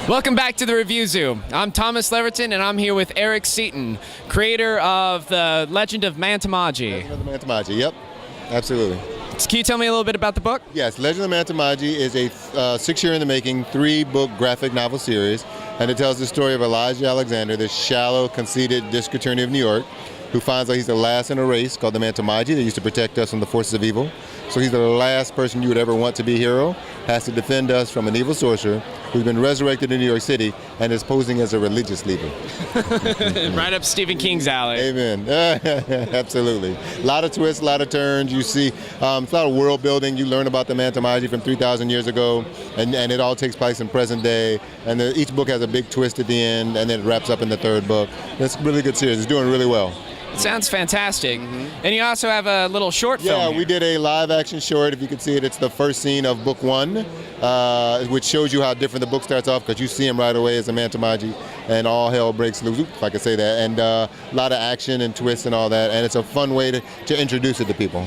Welcome back to the Review Zoo. I'm Thomas Leverton, and I'm here with Eric Seaton, creator of the Legend of MantaMaji. Legend of the MantaMaji, yep, absolutely. Can you tell me a little bit about the book? Yes, Legend of MantaMaji is a 6-year-in-the-making, 3-book graphic novel series, and it tells the story of Elijah Alexander, this shallow, conceited district attorney of New York, who finds out he's the last in a race called the MantaMaji that used to protect us from the forces of evil. So he's the last person you would ever want to be a hero, has to defend us from an evil sorcerer who's been resurrected in New York City and is posing as a religious leader. Right up Stephen King's alley. Amen. Absolutely. A lot of twists, a lot of turns. You see, it's a lot of world building. You learn about the MantaMaji from 3,000 years ago, and it all takes place in present day. And each book has a big twist at the end, and then it wraps up in the 3rd book. It's a really good series. It's doing really well. It sounds fantastic. And you also have a little short film. Yeah, here. we did a live-action short. If you can see it, it's the first scene of book 1, which shows you how different the book starts off, because you see him right away as a MantaMaji, and all hell breaks loose, if I can say that, and a lot of action and twists and all that, and it's a fun way to introduce it to people.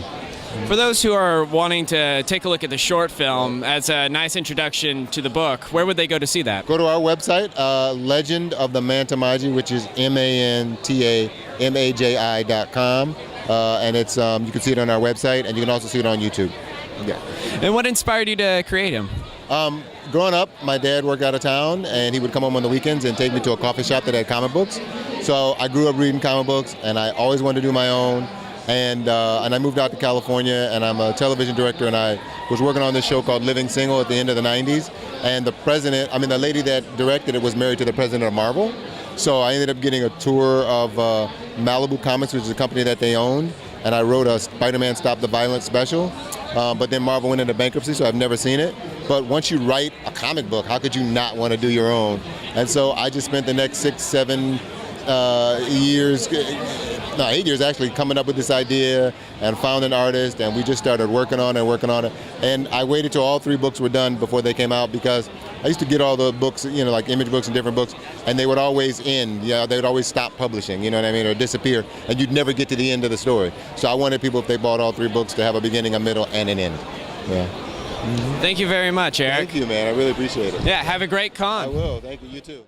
For those who are wanting to take a look at the short film as a nice introduction to the book, where would they go to see that? Go to our website, Legend of the MantaMaji, which is MantaMaji.com, and it's you can see it on our website, and you can also see it on YouTube. Yeah. And what inspired you to create him? Growing up, my dad worked out of town, and he would come home on the weekends and take me to a coffee shop that had comic books. So I grew up reading comic books, and I always wanted to do my own. And I moved out to California, and I'm a television director, and I was working on this show called Living Single at the end of the 90s. And the lady that directed it was married to the president of Marvel. So I ended up getting a tour of Malibu Comics, which is a company that they owned, and I wrote a Spider-Man Stop the Violence special. But then Marvel went into bankruptcy, so I've never seen it. But once you write a comic book, how could you not want to do your own? And so I just spent the next 6, 7 years, 8 years actually, coming up with this idea, and found an artist, and we just started working on it. And I waited till all 3 books were done before they came out, because I used to get all the books, like image books and different books, and they would always end. They would always stop publishing, you know what I mean, or disappear, and you'd never get to the end of the story. So I wanted people, if they bought all 3 books, to have a beginning, a middle, and an end. Yeah. Thank you very much, Eric. Thank you, man. I really appreciate it. Yeah, have a great con. I will. Thank you. You too.